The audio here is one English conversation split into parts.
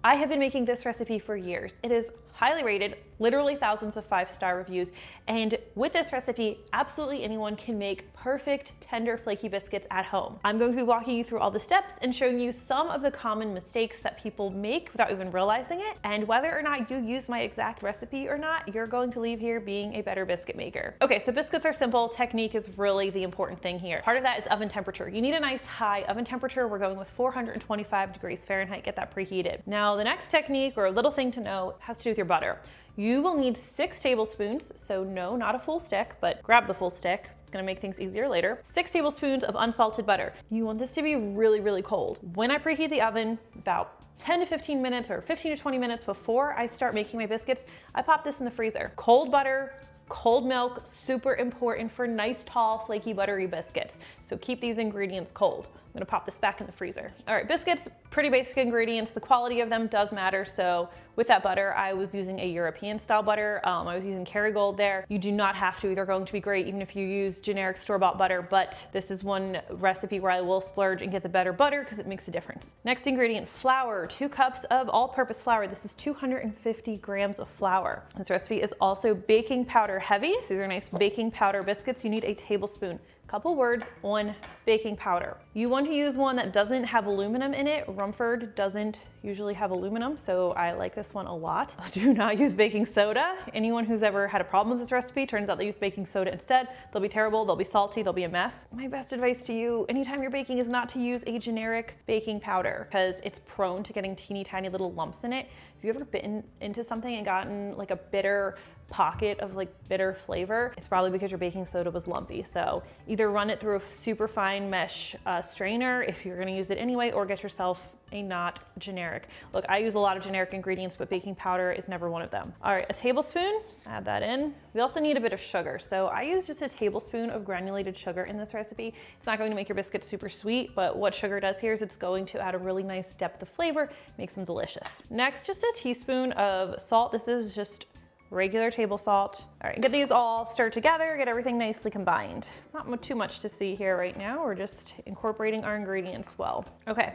I have been making this recipe for years. It is highly rated, literally thousands of 5-star reviews. And with this recipe, absolutely anyone can make perfect, tender, flaky biscuits at home. I'm going to be walking you through all the steps and showing you some of the common mistakes that people make without even realizing it. And whether or not you use my exact recipe or not, you're going to leave here being a better biscuit maker. Okay, so biscuits are simple. Technique is really the important thing here. Part of that is oven temperature. You need a nice high oven temperature. We're going with 425 degrees Fahrenheit. Get that preheated. Now, the next technique or a little thing to know has to do with your butter. You will need 6 tablespoons, so no, not a full stick, but grab the full stick. It's gonna make things easier later. 6 tablespoons of unsalted butter. You want this to be really, really cold. When I preheat the oven, about 10 to 15 minutes or 15 to 20 minutes before I start making my biscuits, I pop this in the freezer. Cold butter, cold milk, super important for nice, tall, flaky, buttery biscuits. So keep these ingredients cold. I'm gonna pop this back in the freezer. All right, biscuits, pretty basic ingredients. The quality of them does matter. So with that butter, I was using a European style butter. I was using Kerrygold there. You do not have to. They're going to be great even if you use generic store-bought butter, but this is one recipe where I will splurge and get the better butter because it makes a difference. Next ingredient, flour, 2 cups of all-purpose flour. This is 250 grams of flour. This recipe is also baking powder heavy. So these are nice baking powder biscuits. You need a tablespoon. Couple words on baking powder. You want to use one that doesn't have aluminum in it. Rumford doesn't usually have aluminum, so I like this one a lot. Do not use baking soda. Anyone who's ever had a problem with this recipe, turns out they use baking soda instead. They'll be terrible, they'll be salty, they'll be a mess. My best advice to you, anytime you're baking, is not to use a generic baking powder because it's prone to getting teeny tiny little lumps in it. Have you ever bitten into something and gotten like a bitter pocket of like bitter flavor? It's probably because your baking soda was lumpy. So either run it through a super fine mesh strainer if you're gonna use it anyway, or get yourself a not generic. Look, I use a lot of generic ingredients, but baking powder is never one of them. All right, a tablespoon, add that in. We also need a bit of sugar. So I use just a tablespoon of granulated sugar in this recipe. It's not going to make your biscuits super sweet, but what sugar does here is it's going to add a really nice depth of flavor, makes them delicious. Next, just a teaspoon of salt. This is just regular table salt. All right, get these all stirred together, get everything nicely combined. Not too much to see here right now. We're just incorporating our ingredients well. Okay,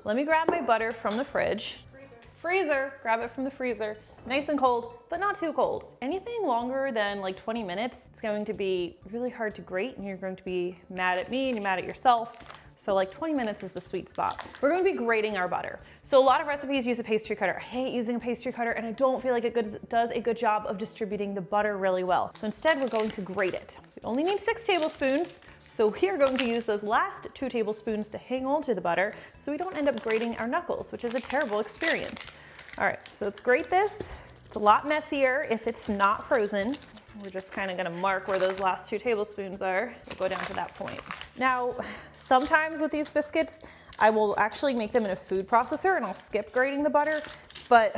let me grab my butter from the fridge. Freezer, grab it from the freezer. Nice and cold, but not too cold. Anything longer than like 20 minutes, it's going to be really hard to grate and you're going to be mad at me and you're mad at yourself. So like 20 minutes is the sweet spot. We're going to be grating our butter. So a lot of recipes use a pastry cutter. I hate using a pastry cutter and I don't feel like it does a good job of distributing the butter really well. So instead we're going to grate it. We only need 6 tablespoons. So we are going to use those last 2 tablespoons to hang on to the butter so we don't end up grating our knuckles, which is a terrible experience. All right, so let's grate this. It's a lot messier if it's not frozen. We're just kind of gonna mark where those last 2 tablespoons are. We'll go down to that point. Now, sometimes with these biscuits, I will actually make them in a food processor and I'll skip grating the butter, but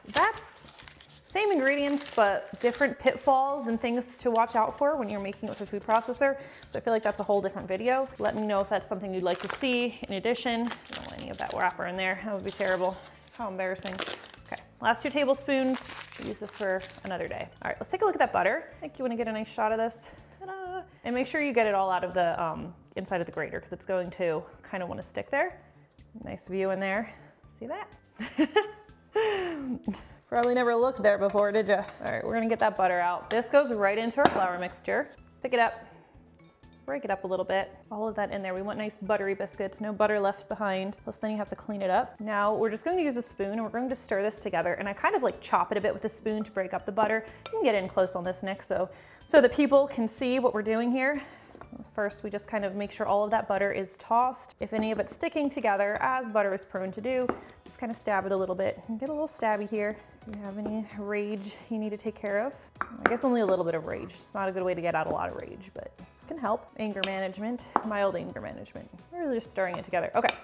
that's same ingredients, but different pitfalls and things to watch out for when you're making it with a food processor. So I feel like that's a whole different video. Let me know if that's something you'd like to see. In addition, I don't want any of that wrapper in there. That would be terrible. How embarrassing. Okay, last 2 tablespoons. We'll use this for another day. All right, let's take a look at that butter. I think you want to get a nice shot of this. Ta-da! And make sure you get it all out of the inside of the grater because it's going to kind of want to stick there. Nice view in there. See that? Probably never looked there before, did you? All right, we're gonna get that butter out. This goes right into our flour mixture. Pick it up. Break it up a little bit. All of that in there. We want nice buttery biscuits, no butter left behind. Plus then you have to clean it up. Now we're just going to use a spoon and we're going to stir this together. And I kind of like chop it a bit with a spoon to break up the butter. You can get in close on this, Nick, so that people can see what we're doing here. First, we just kind of make sure all of that butter is tossed. If any of it's sticking together, as butter is prone to do, just kind of stab it a little bit. And get a little stabby here. Do you have any rage you need to take care of? I guess only a little bit of rage. It's not a good way to get out a lot of rage, but this can help. Anger management, mild anger management. We're really just stirring it together. Okay.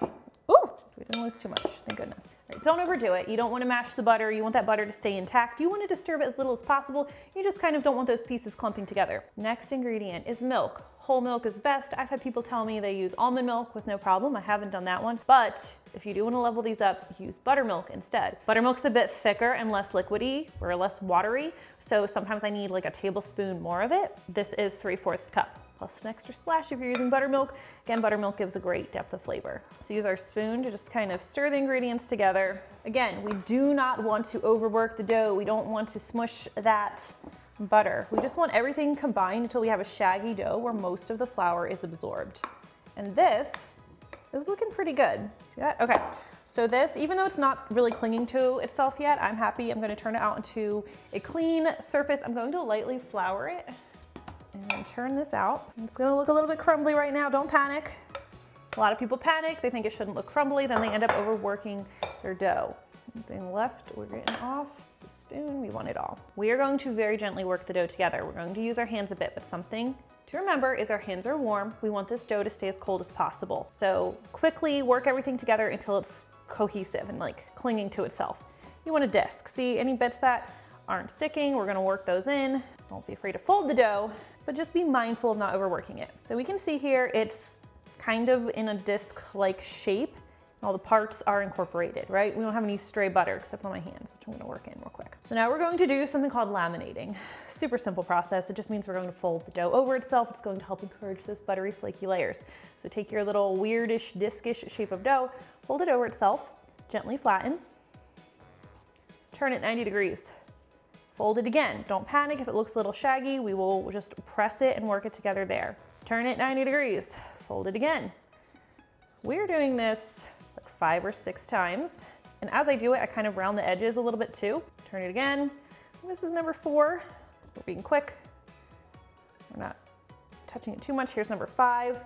Ooh, we didn't lose too much, thank goodness. All right, don't overdo it. You don't want to mash the butter. You want that butter to stay intact. You want to disturb it as little as possible. You just kind of don't want those pieces clumping together. Next ingredient is milk. Whole milk is best. I've had people tell me they use almond milk with no problem. I haven't done that one, but if you do want to level these up, use buttermilk instead. Buttermilk's a bit thicker and less liquidy or less watery, so sometimes I need like a tablespoon more of it. This is 3/4 cup. plus an extra splash if you're using buttermilk. Again, buttermilk gives a great depth of flavor. So use our spoon to just kind of stir the ingredients together. Again, we do not want to overwork the dough. We don't want to smush that butter. We just want everything combined until we have a shaggy dough where most of the flour is absorbed. And this is looking pretty good. See that? Okay. So this, even though it's not really clinging to itself yet, I'm happy. I'm going to turn it out into a clean surface. I'm going to lightly flour it and then turn this out. It's going to look a little bit crumbly right now. Don't panic. A lot of people panic. They think it shouldn't look crumbly. Then they end up overworking their dough. Anything left, we're getting off the spoon. We want it all. We are going to very gently work the dough together. We're going to use our hands a bit, but something to remember is our hands are warm. We want this dough to stay as cold as possible. So quickly work everything together until it's cohesive and like clinging to itself. You want a disc. See any bits that aren't sticking, we're gonna work those in. Don't be afraid to fold the dough, but just be mindful of not overworking it. So we can see here, it's kind of in a disc-like shape. All the parts are incorporated, right? We don't have any stray butter except on my hands, which I'm gonna work in real quick. So now we're going to do something called laminating. Super simple process. It just means we're going to fold the dough over itself. It's going to help encourage those buttery, flaky layers. So take your little weirdish, discish shape of dough, fold it over itself, gently flatten, turn it 90 degrees. Fold it again. Don't panic if it looks a little shaggy. We will just press it and work it together there. Turn it 90 degrees, fold it again. We're doing this 5 or 6 times. And as I do it, I kind of round the edges a little bit too. Turn it again. This is number 4. We're being quick. We're not touching it too much. Here's number 5.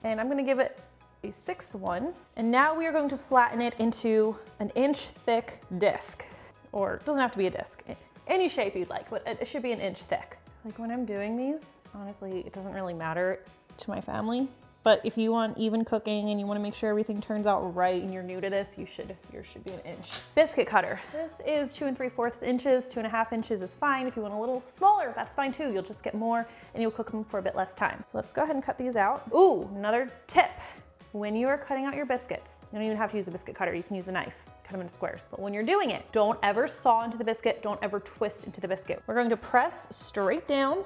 And I'm gonna give it a 6th one. And now we are going to flatten it into an inch thick disc. Or it doesn't have to be a disc. Any shape you'd like, but it should be an inch thick. Like when I'm doing these, honestly, it doesn't really matter to my family. But if you want even cooking and you want to make sure everything turns out right and you're new to this, yours should be an inch. Biscuit cutter. This is 2 3/4 inches, 2.5 inches is fine. If you want a little smaller, that's fine too. You'll just get more and you'll cook them for a bit less time. So let's go ahead and cut these out. Ooh, another tip. When you are cutting out your biscuits, you don't even have to use a biscuit cutter. You can use a knife, cut them into squares. But when you're doing it, don't ever saw into the biscuit. Don't ever twist into the biscuit. We're going to press straight down.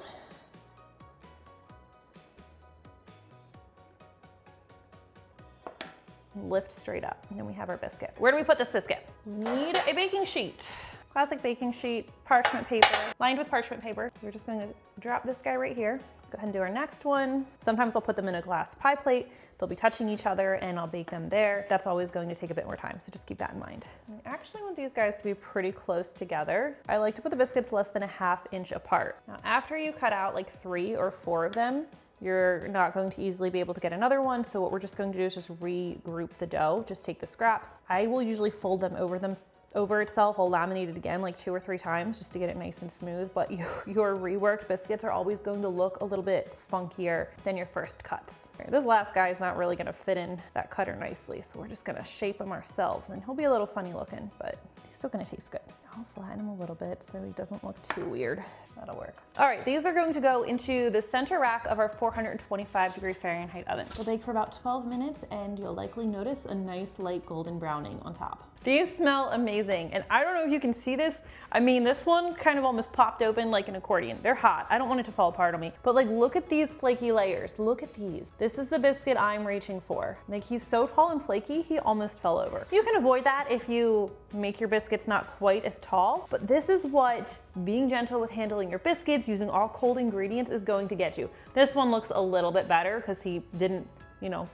Lift straight up, and then we have our biscuit. Where do we put this biscuit? We need a baking sheet. Classic baking sheet, parchment paper, lined with parchment paper. We're just going to drop this guy right here. Let's go ahead and do our next one. Sometimes I'll put them in a glass pie plate. They'll be touching each other and I'll bake them there. That's always going to take a bit more time, so just keep that in mind. I actually want these guys to be pretty close together. I like to put the biscuits less than a 1/2 inch apart. Now, after you cut out like 3 or 4 of them, you're not going to easily be able to get another one. So what we're just going to do is just regroup the dough. Just take the scraps. I will usually fold them over itself. I'll laminate it again like 2 or 3 times just to get it nice and smooth. But your reworked biscuits are always going to look a little bit funkier than your first cuts. Okay, this last guy is not really gonna fit in that cutter nicely. So we're just gonna shape him ourselves and he'll be a little funny looking, but he's still gonna taste good. I'll flatten him a little bit so he doesn't look too weird. That'll work. All right, these are going to go into the center rack of our 425 Fahrenheit oven. They'll bake for about 12 minutes and you'll likely notice a nice light golden browning on top. These smell amazing. And I don't know if you can see this. I mean, this one kind of almost popped open like an accordion. They're hot. I don't want it to fall apart on me. But like, look at these flaky layers. Look at these. This is the biscuit I'm reaching for. Like, he's so tall and flaky, he almost fell over. You can avoid that if you make your biscuits not quite as tall. But this is what being gentle with handling your biscuits, using all cold ingredients, is going to get you. This one looks a little bit better because he didn't,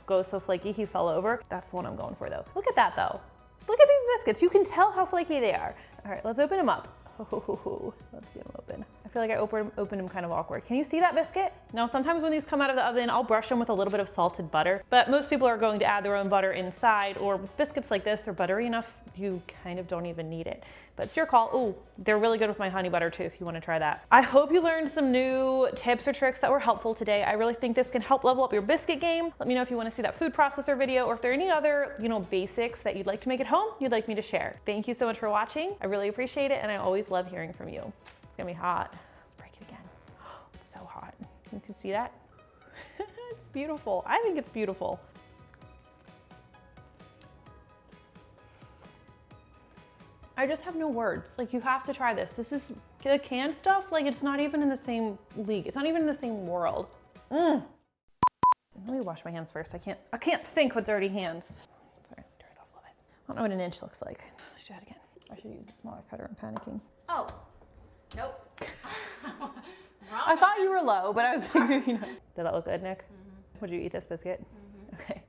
go so flaky, he fell over. That's the one I'm going for though. Look at that though. Look at these biscuits. You can tell how flaky they are. All right, let's open them up. Let's get them open. I feel like I opened them kind of awkward. Can you see that biscuit? Now, sometimes when these come out of the oven, I'll brush them with a little bit of salted butter, but most people are going to add their own butter inside, or with biscuits like this, they're buttery enough, you kind of don't even need it. But it's your call. Ooh, they're really good with my honey butter too, if you want to try that. I hope you learned some new tips or tricks that were helpful today. I really think this can help level up your biscuit game. Let me know if you want to see that food processor video, or if there are any other, basics that you'd like to make at home, you'd like me to share. Thank you so much for watching. I really appreciate it, and I always love hearing from you. It's gonna be hot. Let's break it again. Oh, it's so hot. You can see that? It's beautiful. I think it's beautiful. I just have no words. Like, you have to try this. This is the canned stuff. Like, it's not even in the same league. It's not even in the same world. Let me wash my hands first. I can't think with dirty hands. Sorry, turn it off a little bit. I don't know what an inch looks like. Let's try it again. I should use a smaller cutter. I'm panicking. Oh, nope. I thought you were low, but I was like, maybe not. Did that look good, Nick? Would you eat this biscuit? Okay.